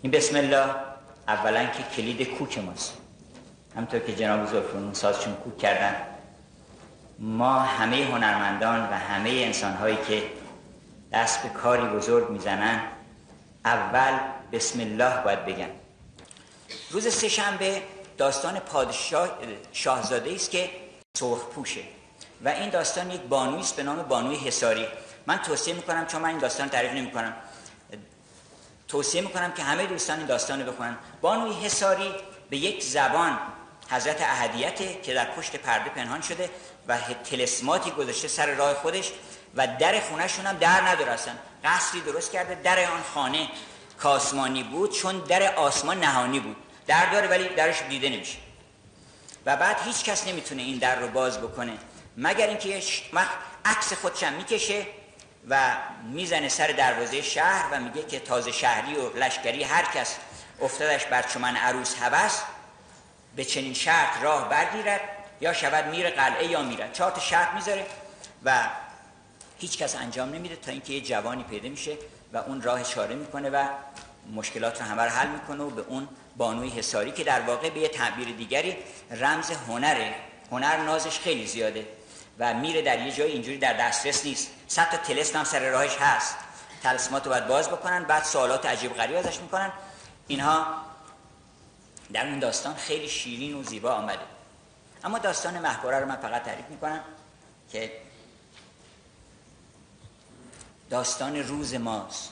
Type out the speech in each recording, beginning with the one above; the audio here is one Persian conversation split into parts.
این بسم الله اولا که کلید کوک ماست. همونطور که جناب زلفنون سازشون کوک کردن، ما همه هنرمندان و همه انسان‌هایی که دست به کاری بزرگ میزنن اول بسم الله باید بگن. روز سه‌شنبه داستان پادشاه شاهزاده است که سرخ پوشه و این داستان یک بانویی است به نام بانوی حصاری. من توصیه میکنم، چون من این داستان تعریف نمیکنم، توصیه میکنم که همه دوستان این داستان رو بخونن. بانوی حصاری به یک زبان حضرت احدیته که در پشت پرده پنهان شده و طلسماتی گذاشته سر راه خودش و در خونه‌شون هم در نداره، اصلا قصری درست کرده. در آن خانه کاسمانی بود چون در آسمان نهانی بود، در داره ولی درش دیده نمیشه و بعد هیچ کس نمیتونه این در رو باز بکنه مگر اینکه عکس خودشم میکشه و میزنه سر دروازه شهر و میگه که تازه شهری و لشکری هر کس افتادش بر چمن عروس هوس به چنین شرط راه برگیرد یا شود میر قلعه یا میرد. 4 تا شرط میذاره و هیچ کس انجام نمیده تا اینکه یه جوانی پیدا میشه و اون راه چاره میکنه و مشکلات رو همه رو حل میکنه و به اون بانوی حصاری که در واقع به یه تعبیر دیگری رمز هنره. هنر نازش خیلی زیاده و میره در یه جای اینجوری در دسترس نیست. 100 تا طلسم هم سر راهش هست، طلسمات رو باید باز بکنن، بعد سوالات عجیب غریب ازش میکنن. اینها در این داستان خیلی شیرین و زیبا آمده. اما داستان مهباره رو من فقط تعریف میکنم که داستان روز ماست.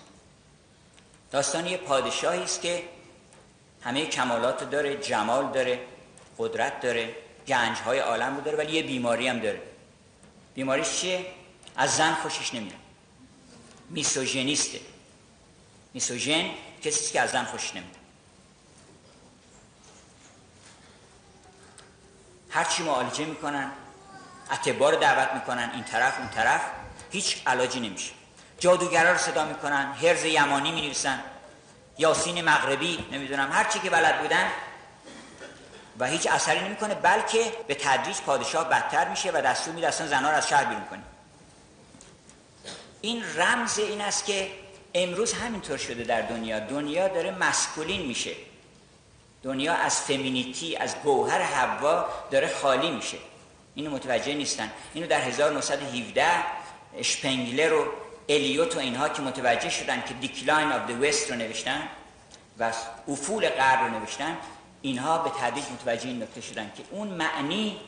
داستان یه پادشاهی است که همه کمالات داره، جمال داره، قدرت داره، گنج‌های عالم رو داره، ولی یه بیماری هم داره. بیماریش چیه؟ از زن خوشش نمیاد. میسوژنیسته. میسوژن کسی که از زن خوشش نمیاد. هرچی معالجه میکنن، اطباء رو دعوت میکنن این طرف اون طرف، هیچ علاجی نمیشه. جادوگرا رو صدا میکنن، هرز یمانی مینویسن، یاسین مغربی، نمیدونم هر چی که بلد بودن و هیچ اثری نمیکنه، بلکه به تدریج پادشاه بدتر میشه و دستور میده اصلا زنها رو از شهر بیرون کنه. این رمز این است که امروز همینطور شده در دنیا داره مسکولین میشه. دنیا از فمینیتی، از گوهر حوا داره خالی میشه. اینو متوجه نیستن. اینو در 1917 اشپنگلر و الیوت و اینها که متوجه شدن که دیکلاین آف دی وست رو نوشتن و افول غرب رو نوشتن، اینها به تدریج متوجه این نکته شدن که اون معنی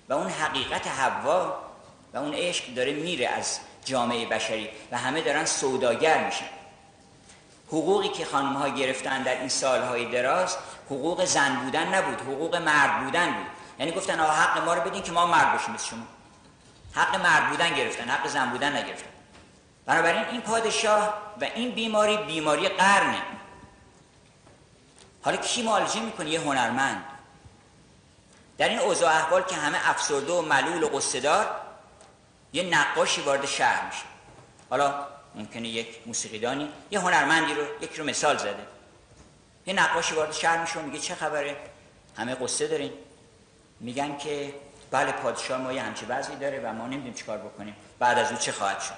و اون حقیقت حوا و اون عشق داره میره از جامعه بشری و همه دارن سوداگر میشن. حقوقی که خانم ها گرفتن در این سالهای دراز حقوق زن بودن نبود، حقوق مرد بودن بود. یعنی گفتن آقا حق ما رو بدین که ما مرد باشیم مثل شما. حق مرد بودن گرفتن، حق زن بودن نگرفتن. بنابراین این پادشاه و این بیماری قرنه. حالا کی معالجه میکنه؟ یه هنرمند. در این اوضاع احوال که همه افسرده و ملول و قصه دار، یه نقاشی وارد شهر میشه. حالا ممکنه یک موسیقیدانی، یه هنرمندی رو یکی رو مثال زده. یه نقاشی وارد شهر میشه و میگه چه خبره؟ همه قصه دارین؟ میگن که بله پادشاه ما یه همچه وضعی داره و ما نمیدونیم چیکار بکنیم. بعد از اون چه خواهد شد؟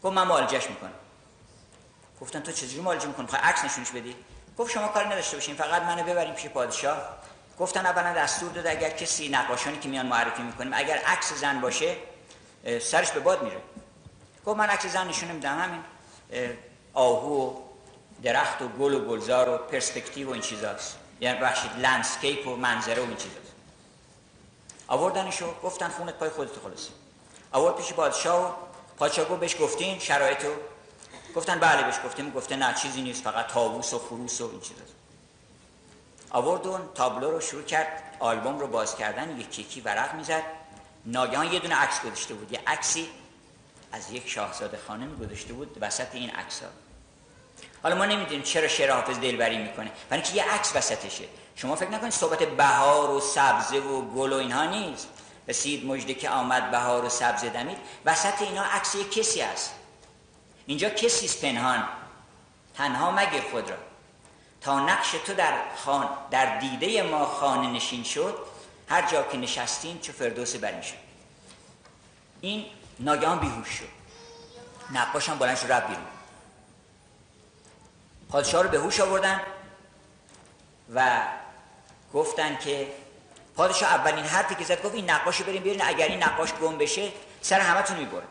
گفت من معالجهش میکنم. گفتن تو چجوری معالجه میکنی؟ میخوای عکس نشونش بدی؟ گفت شما کاری نداشته باشین، فقط منو ببرین پیش پادشاه. گفتن اولا دستور داده اگر کسی نقاشانی که میان معرفی میکنیم اگر عکس زن باشه سرش به باد میره. گفت من عکس زن نشون نمیدم، همین آهو و درخت و گل و گلزار و پرسپکتیو و این چیزاست، یعنی بخشید لندسکیپ و منظره و این چیزاست. آوردنشو گفتن خونت پای خودت خلاص. آورد پیش پادشاه و پادشاه گفت بهش گفتین شرایطو؟ گفتن بله بهش گفتیم. گفته نه چیزی نیست، فقط طاووس و خروس و این چیزاست. آورد اون تابلو رو شروع کرد آلبوم رو باز کردن، یکی ورق میزد. ناگهان یه دونه عکس گذاشته بود، یه عکسی از یک شاهزاده خانم گذاشته بود وسط این عکس‌ها. حالا ما نمیدونیم چرا شعر حافظ دلبری میکنه، برای اینکه یه عکس وسطشه. شما فکر نکنید صحبت بهار و سبزه و گل و اینها نیست. رسید مژده که آمد بهار و سبزه دمید، وسط اینا عکس یک کسی است. اینجا کسی است پنهان، تنها مگر خود را تا نقش تو در دیده ما خانه نشین شد، هر جا که نشستیم چو فردوس برین شد. این ناگهان بیهوش شد. نقاش هم بلند شد رفت بیرون. پادشاه رو به هوش آوردن، و گفتن که پادشاه اولین حرفی که زد گفت این نقاشو بریم بیارین، اگر این نقاش گم بشه سر همتون میبره.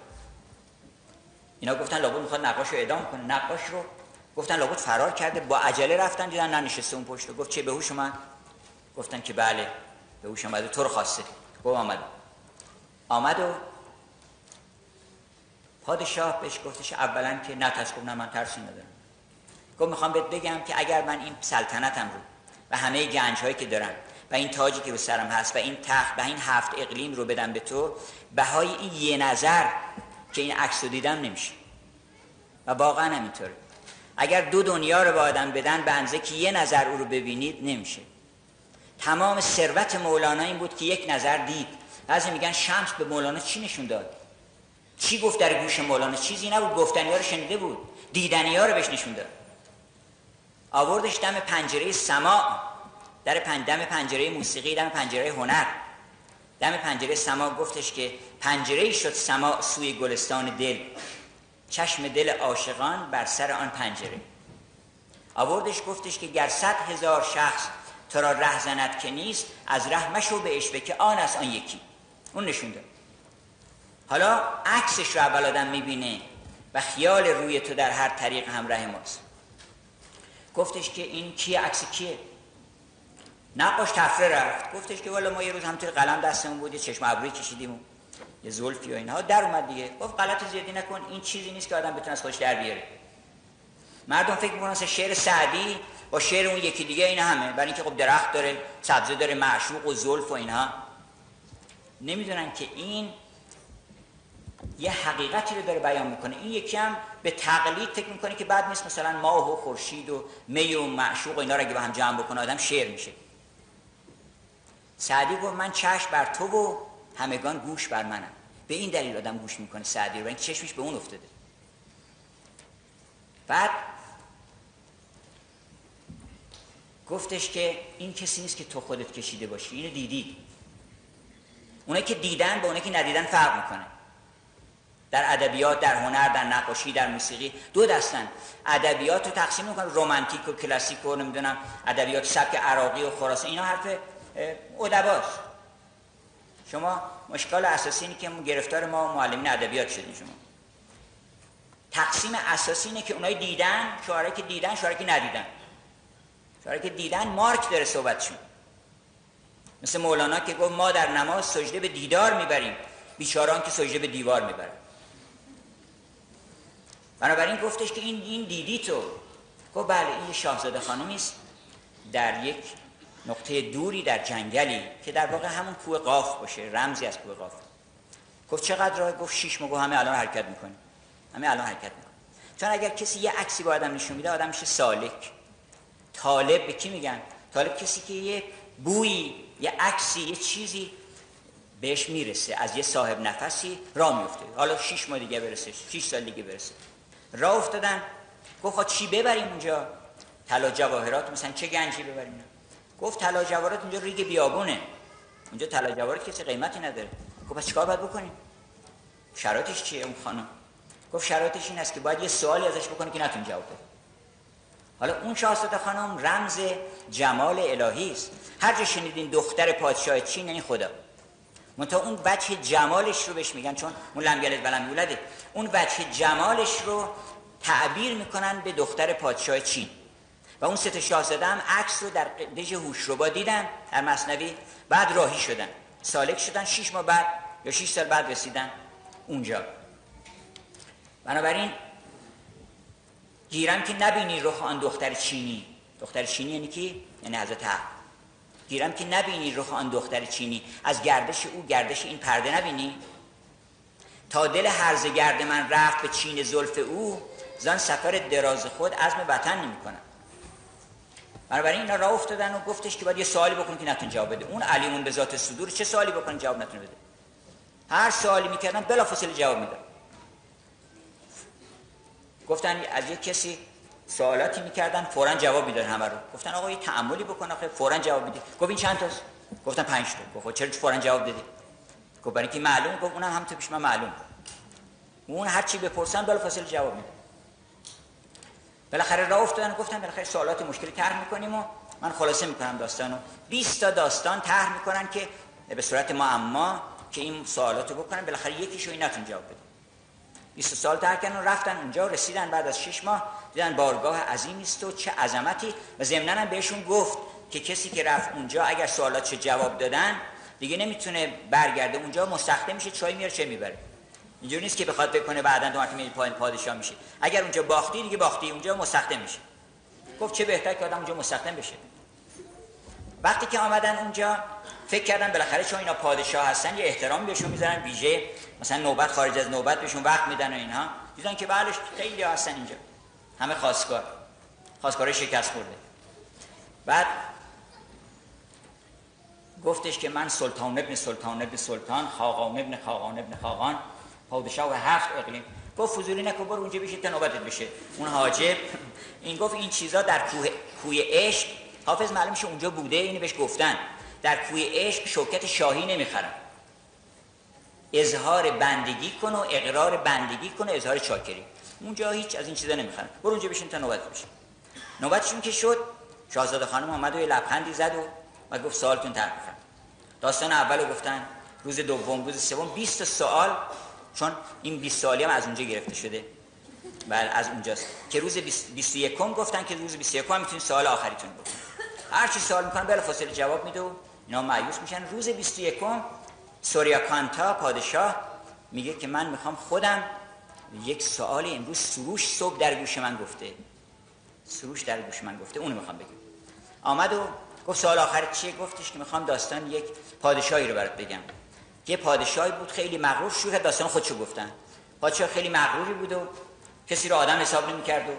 اینا گفتن لابد میخواد نقاش رو اعدام کنه. نقاش رو گفتن لابد فرار کرده، با عجله رفتن دیدن ننشسته اون پشت. گفت چه به هوش اومد؟ گفتن که بله به هوش اومد، تو رو خواسته. گفت آمد و پادشاه بهش گفتش اولا که نترس. گفت نه من ترسی ندارم. گفت میخوام بهت بگم که اگر من این سلطنتم رو و همه گنج هایی که دارم و این تاجی که به سرم هست و این تخت و این 7 اقلیم رو بدم به تو، بهای این یه نظر که این عکس رو دیدم نمیشه. و واقعا همینطوره. اگر 2 دنیا رو به آدم بدن به اندازه که یه نظر او رو ببینید نمیشه. تمام ثروت مولانا این بود که یک نظر دید. بعضی میگن شمس به مولانا چی نشون داد؟ چی گفت در گوش مولانا؟ چیزی نبود، گفتنی‌ها رو شنیده بود، دیدنی‌ها رو بهش نشون داد. آوردش دم پنجره سماع، دم پنجره موسیقی، دم پنجره هنر، دم پنجره سماع. گفتش که پنجره شد سماع سوی گلستان دل، چشم دل عاشقان بر سر آن پنجره. آوردش گفتش که گر 100,000 شخص تو را ره زند که نیست، از ره مشو به عشوه که آن است آن یکی. اون نشون داد. حالا عکسش رو اول آدم میبینه و خیال روی تو در هر طریق همراه ماست. گفتش که این کیه؟ عکس کیه؟ نقاش تفره رفت. گفتش که والا ما یه روز همینطور قلم دستمون بود، یه چشم ابرویی کشیدیم و یه زلفی و اینها در اومد دیگه. گفت غلط زیادی نکن، این چیزی نیست که آدم بتونه از خودش در بیاره. مردم فکر می‌کنن شعر سعدی با شعر اون یکی دیگه این همه، برای اینکه خب درخت داره، سبزه داره، معشوق و زلف و اینها. نمیدونن که این یه حقیقتی رو داره بیان میکنه. این یکی هم به تقلید فکر میکنه که بعد نیست مثلا ماه و خورشید و می و معشوق و اینا رو اگه با هم جمع بکنه آدم شعر میشه. سعدی گفت من چشم بر تو و همگان گوش بر منم. به این دلیل آدم گوش میکنه سعدی رو، و این چشمش به اون افتاده. بعد گفتش که این کسی نیست که تو خودت کشیده باشی، اینو دیدی. اونایی که دیدن با اونایی که ندیدن فرق میکنه. در ادبیات، در هنر، در نقاشی، در موسیقی 2 دستن. ادبیات رو تقسیم میکنن رمانتیک و کلاسیک و نمیدونم ادبیات سبک عراقی و خراسانی، اینا حرف ادباست. شما مشکل اساسی اینه که گرفتار ما معلمین ادبیات شدیم. شما تقسیم اساسی اینه که اونایی دیدن، شاعرایی که دیدن، شاعرایی که ندیدن. شاعرایی که دیدن مارک داره صحبتشون. مثل مولانا که گفت ما در نماز سجده به دیدار میبریم، بیچاران که سجده به دیوار میبرن. بنابراین گفتش که این دیدی تو. گفت بله این شاهزاده خانمی است در یک نقطه دوری در جنگلی که در واقع همون کوه قاف باشه، رمزی از کوه قاف. گفت چقدر راه؟ گفت 6 ماه. همه الان حرکت میکنیم، همه الان حرکت میکنیم. چون اگر کسی یه عکسی با آدم نشون میده آدم میشه سالک. طالب به کی میگن؟ طالب کسی که یه بویی، یه عکسی، یه چیزی بهش میرسه، از یه صاحب نفسی راه میفته. حالا 6 ماه دیگه برسه، 6 سال دیگه برسه. راه افتادن. گفت چی ببریم اونجا؟ طلا جواهرات. مثلا چه گنجی ببریم؟ گفت طلا جواهرات اونجا ریگ بیابونه، اونجا طلا جواهرات کسی قیمتی نداره. گفت پس چیکار باید بکنیم؟ شرایطش چیه اون خانم؟ گفت شرایطش این است که باید یه سوالی ازش بکنه که نتونه جواب بده. حالا اون شاهزاده خانم رمز جمال الهی است. هر جا شنیدین دختر پادشاه چین یعنی خدا. منتها اون وجه جمالش رو بهش میگن، چون اون لم یلد و لم یولده، اون وجه جمالش رو تعبیر میکنن به دختر پادشاه چین. و اون 3 شاهزاده هم عکس رو در دژ هوشربا دیدن در مثنوی، بعد راهی شدن، سالک شدن. 6 ماه بعد یا 6 سال بعد رسیدن اونجا. بنابراین گیرم که نبینی رخ آن دختر چینی. دختر چینی یعنی کی؟ یعنی حضرت حق. گیرم که نبینی رخ آن دختر چینی، از گردش او گردش این پرده نبینی. تا دل هرزه گرد من رفت به چین زلف او، زان سفر دراز خود عزم وطن نمی کنم. بنابراین اینا راه افتادن و گفتش که باید یه سوالی بکنه که نتونه جواب بده. اون علیمون به ذات صدور چه سوالی بکنه جواب نتونه بده؟ هر سوالی میکردن بلافاصله جواب میداد. گفتن از یک کسی سوالاتی میکردن فوراً جواب میداد همه رو. گفتن آقا یه تأملی بکن آخه فوراً جواب میدی. گفت این چند تاست؟ گفتن 5 تا. گفت چرا فوراً جواب دادی؟ گفت برای اینکه معلوم. گفت اونم هم تو پیش من معلوم. اون هر چی بپرسن بلافاصله جواب میده. بالاخره راه افتادن و گفتن بالاخره سوالات مشکلی طرح میکنیم و من خلاصه میکنم داستانو. 20 تا داستان طرح میکنن که به صورت معما که این سوالاتو بکنن، بالاخره یکیشو این نتون جواب بده. 20 سال طرح کردن و رفتن اونجا، رسیدن بعد از 6 ماه دیدن بارگاه عظیمی است و چه عظمتی، و ضمناً هم بهشون گفت که کسی که رفت اونجا اگر سوالاتشو جواب دادن دیگه نمیتونه برگرده اونجا، مستخدم میشه، چای میاره چه میبره. اینجوری نیست که بخواد بکنه بعداً تو مرتبه پایین پادشاه میشه. اگر اونجا باختی دیگه باختی، اونجا مستخدم میشه. گفت چه بهتر که آدم اونجا مستخدم بشه. وقتی که آمدن اونجا فکر کردن بالاخره چون اینا پادشاه هستن یه احترام بهشون میذارن ویژه، مثلا نوبت خارج از نوبت بهشون وقت میدن و اینها. دیدن که بله خیلی هستن اینجا، همه خواستگارای شکست خورده. بعد گفتش که من سلطان ابن سلطان ابن سلطان، خاقان ابن خاقان ابن خاقان، پادشاه و 7 اقلیم. گفت فضولی نکن، برو اونجا بشید تا نوبتت بشه. اون حاجب این گفت این چیزا در کوی عشق، حافظ معلوم شه اونجا بوده، اینو بهش گفتن در کوی عشق شوکت شاهی نمیخرن، اظهار بندگی کن و اقرار بندگی کن و اظهار چاکری، اونجا هیچ از این چیزا نمیخرن، برو اونجا بشین تا نوبت بشه. نوبتشون که شد، شاهزاده خانم اومد و یه لبخندی زد و گفت سوالتون طرح کنم. داستان اولو گفتن، روز دوم، روز سوم 20 سوال، چون این 20 سوالی هم از اونجا گرفته شده، بله از اونجاست که روز 21 گفتن که روز 21 هم میتونید سوال آخریتون بکنید. هر چی سوال میکنن بلافاصله جواب میده و اینا مایوس میشن. روز 21 سوریاکانتا پادشاه میگه که من میخوام خودم یک سوالی، امروز سروش صبح در گوش من گفته، سروش در گوش من گفته، اونو میخوام بگم. آمد و گفت سوال آخر چیه؟ گفتش که میخوام داستان یک پادشاهی رو برات بگم. یه پادشاهی بود خیلی مغرور، شروع کرد داستان خودشو گفتن. پادشاه خیلی مغروری بود و کسی رو آدم حساب نمی‌کرد و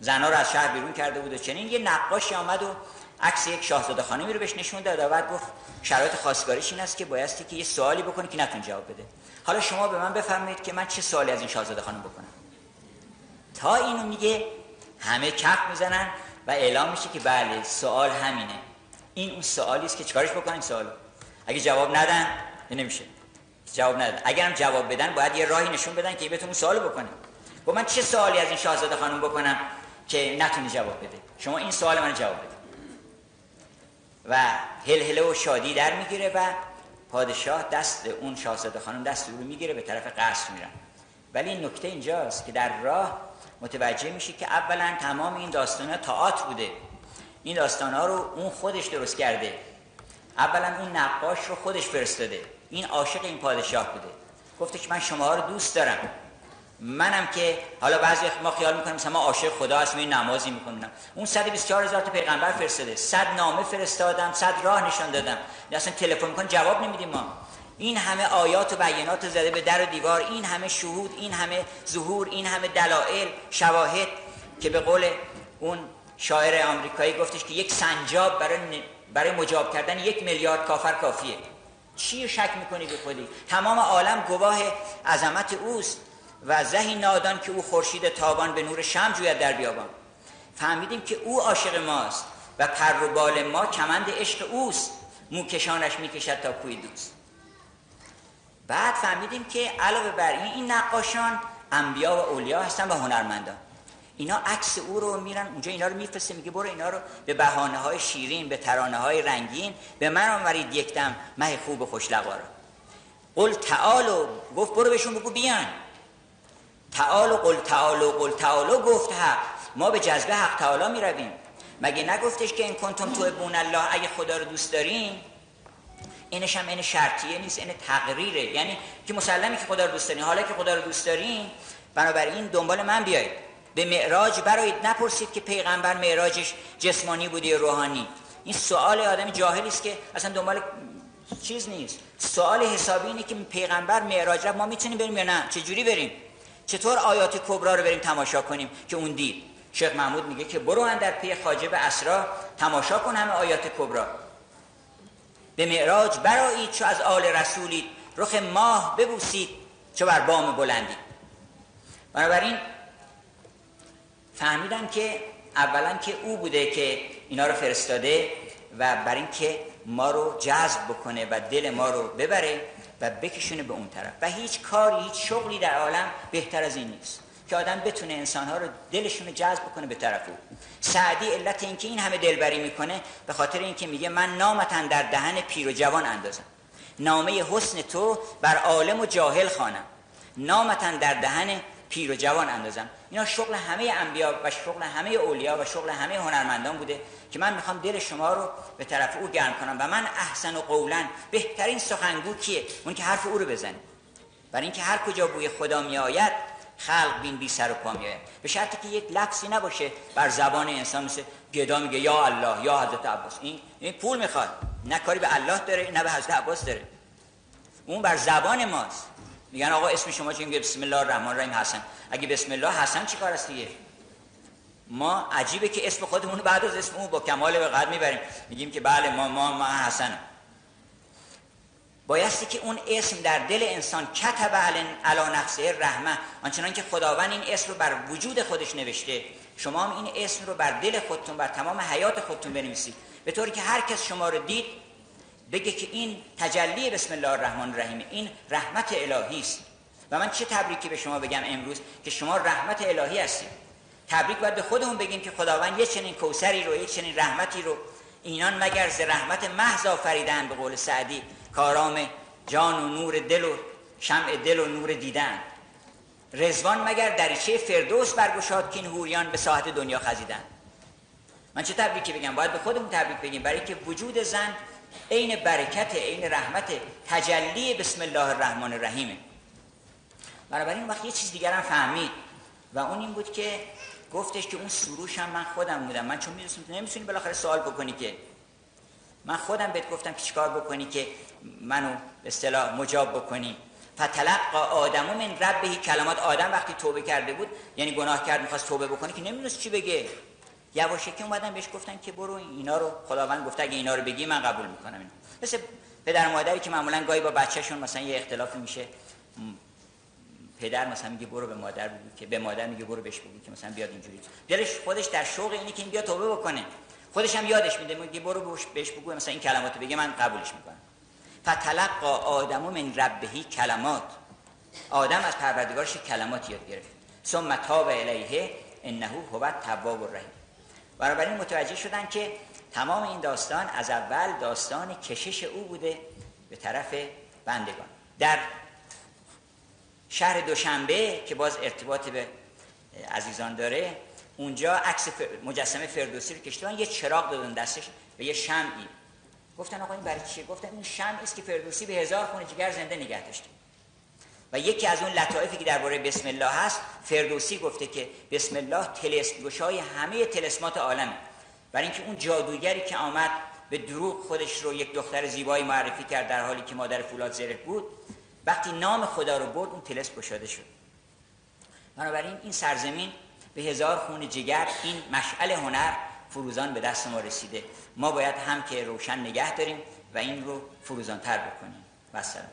زنا رو از شهر بیرون کرده بود و چنین. یه نقاشی آمد و عکس یک شاهزاده خانمی رو بهش نشون داد و بعد گفت شرایط خواستگاریش این است که بایستی که یه سوالی بکنی که نتون جواب بده. حالا شما به من بفرمایید که من چه سوالی از این شاهزاده خانم بکنم. تا اینو میگه همه کف میزنن و اعلام میشه که بله سوال همینه، این اون سوالی است که چیکارش بکنیم. سوالو اگه جواب ندن نمیشه، جواب ندن. اگرم جواب بدن باید یه راهی نشون بدن که بتونیم سوالو بکنیم. گفت من چه سوالی از این شاهزاده خانم بکنم که نتونی جواب بده؟ شما این سوال من جواب بده. و هلهله و شادی در میگیره و پادشاه دست اون شاهزاده خانم دست او رو میگیره، به طرف قصر میرن. ولی این نکته اینجاست که در راه متوجه میشه که اولا تمام این داستانا تئاتر بوده، این داستانا رو اون خودش درست کرده. اولا اون نقاش رو خودش فرستاده، این عاشق این پادشاه بوده، گفته که من شما رو دوست دارم. منم که حالا بعضی ما خیال میکنیم مثلا ما عاشق خدا هستیم، این نمازی میکنیم. اون 124,000 تا پیغمبر فرستاده، 100 نامه فرستادم، 100 راه نشان دادم، اصلا تلفن میکنن جواب نمیدیم ما. این همه آیات و بیانات زده به در و دیوار، این همه شهود، این همه ظهور، این همه دلایل، شواهد، که به قول اون شاعر آمریکایی گفتش که یک سنجاب برای مجاب کردن 1 میلیارد کافر کافیه. چی شک میکنی به خودی؟ تمام عالم گواه عظمت اوست و زهی نادان که او خورشید تابان به نور شمع جوید در بیابان. فهمیدیم که او عاشق ماست و پر و بال ما کمند عشق اوست، موکشانش میکشد تا کوی دوست. بعد فهمیدیم که علاوه بر این نقاشان انبیا و اولیا هستن و هنرمندان. اینا عکس او رو میرن اونجا، اینا رو میفرسته، میگه برو اینا رو به بهانه‌های شیرین، به ترانه‌های رنگین به من آورید یک دم مه خوب و خوش لقا را. قل تعالوا، گفت برو بهشون بگو بیان. تعالوا قل تعالوا قل تعالوا، گفت حق ما به جذبه حق تعالی میرویم. مگه نگفتش که این کنتم تحبون الله، اگه خدا رو دوست دارین؟ اینش هم این شرطیه نیست، این تقریره، یعنی که مسلمی که خدا رو دوست دارین. حالا که خدا رو دوست دارین بنابراین دنبال من بیایید، به معراج برایید. نپرسید که پیغمبر معراجش جسمانی بوده یا روحانی. این سوال آدم جاهلی است که اصلا دنبال چیز نیست. سوال حسابی اینه که پیغمبر معراج رفت، ما میتونیم بریم یا نه؟ چه جوری بریم؟ چطور آیات کبرا رو بریم تماشا کنیم که اون دید؟ شیخ محمود میگه که برو اندر پی خواجه به اسرا، تماشا کن همه آیات کبرا. به معراج برایید چو از آل رسولید، رخ ماه ببوسید چو بر بام بلندی. بنابراین فهمیدن که اولا که او بوده که اینا رو فرستاده و بر این که ما رو جذب بکنه و دل ما رو ببره و بکشونه به اون طرف. و هیچ کاری، هیچ شغلی در عالم بهتر از این نیست. که آدم بتونه انسانها رو دلشون رو جذب کنه به طرف او. سعدی علت اینکه این همه دلبری میکنه به خاطر اینکه میگه من نامتن در دهن پیر و جوان اندازم، نامه حسن تو بر عالم و جاهل خوانم، نامتن در دهن پیر و جوان اندازم. اینا شغل همه انبیا و شغل همه اولیا و شغل همه هنرمندان بوده که من میخوام دل شما رو به طرف او گرم کنم. و من احسن و قولا، بهترین سخنگو کیه؟ اون که حرف او رو بزنه. برای اینکه هر کجا بوی خدا می آید خلق بین بی سر و پا می آید، به شرطی که یک لفظی نباشه بر زبان انسان مثل گدا میگه یا الله یا حضرت عباس. این پول میخواد، نه کاری به الله داره نه به حضرت عباس داره، اون بر زبان ماست. میگن آقا اسم شما چی؟ میگه بسم الله الرحمن الرحیم حسن. اگه بسم الله حسن چی کار است دیگه؟ ما عجیبه که اسم خودمون رو بعد از اسم اون با کمال وقت میبریم، میگیم که بله ما حسن. بایستی که اون اسم در دل انسان کتب علی نفسه رحمه، آنچنان که خداوند این اسم رو بر وجود خودش نوشته، شما هم این اسم رو بر دل خودتون، بر تمام حیات خودتون بنویسید، به طوری که هر کس شما رو دید بگه که این تجلی بسم الله الرحمن الرحیم، این رحمت الهی است. و من چه تبریکی به شما بگم امروز که شما رحمت الهی هستید. تبریک باید به خودمون بگیم که خداوند یه چنین کوثری رو، یه چنین رحمتی رو، اینان مگر ز رحمت محض آفریدن، به قول سعدی کارام جان و نور دل و شمع دل و نور دیدن. رضوان مگر دریچه فردوس برگشاد، که این حوریان به ساحت دنیا خزیدن. من چه تبریکی بگم؟ باید به خودمون تبریک بگیم، برای که وجود زن عین برکت، عین رحمت، تجلی بسم الله الرحمن الرحیم. بنابراین وقت یه چیز دیگر هم فهمید و اون این بود که گفتش که اون سروش هم من خودم بودم. من چون میدونستم نمیتونی بالاخره سوال بکنی که من خودم بهت گفتم که چیکار بکنی که منو به اصطلاح مجاب بکنی. فتلقى آدم من ربه کلمات. آدم وقتی توبه کرده بود، یعنی گناه کرد میخواست توبه بکنه که نمیدونست چی بگه، یواشکی اومدن بهش گفتن که برو اینا رو، خداوند گفته اگه اینا رو بگی من قبول میکنم. اینا مثل پدر مادری که معمولا گاهی با بچه‌شون مثلا یه اختلافی میشه، پدر مثلا میگه برو به مادر بگو، که به مادر میگه برو بهش بگو که مثلا بیاد اینجوری، دلش خودش در شوق اینه که این بیاد توبه بکنه، خودش هم یادش میده، میگه برو بهش بگو مثلا این کلماتو بگه من قبولش میکنم. فتلقى آدم من ربه کلمات. آدم از پروردگارش کلمات یاد گرفت. ثم تاب الیه انه هو التواب الرحیم. بنابراین متوجه شدن که تمام این داستان از اول داستان کشش او بوده به طرف بندگان. در شهر دوشنبه که باز ارتباط به عزیزان داره، اونجا عکس مجسمه فردوسی رو کشیدن، یه چراغ دادن دستش و یه شمعی. گفتن آقا این برای چیه؟ گفتن این شمعی است که فردوسی به 1000 خون جگر زنده نگه داشته. و یکی از اون لطایفی که درباره بسم الله هست، فردوسی گفته که بسم الله طلسم گشای همه طلسمات عالمه. برای اینکه اون جادوگری که آمد به دروغ خودش رو یک دختر زیبایی معرفی کرد در حالی که مادر فولاد زره بود، وقتی نام خدا رو برد اون طلسم گشاده شد. بنابراین این سرزمین به 1000 خون جگر، این مشعل هنر فروزان به دست ما رسیده. ما باید هم که روشن نگه داریم و این رو فروزان‌تر بکنیم. و السلام.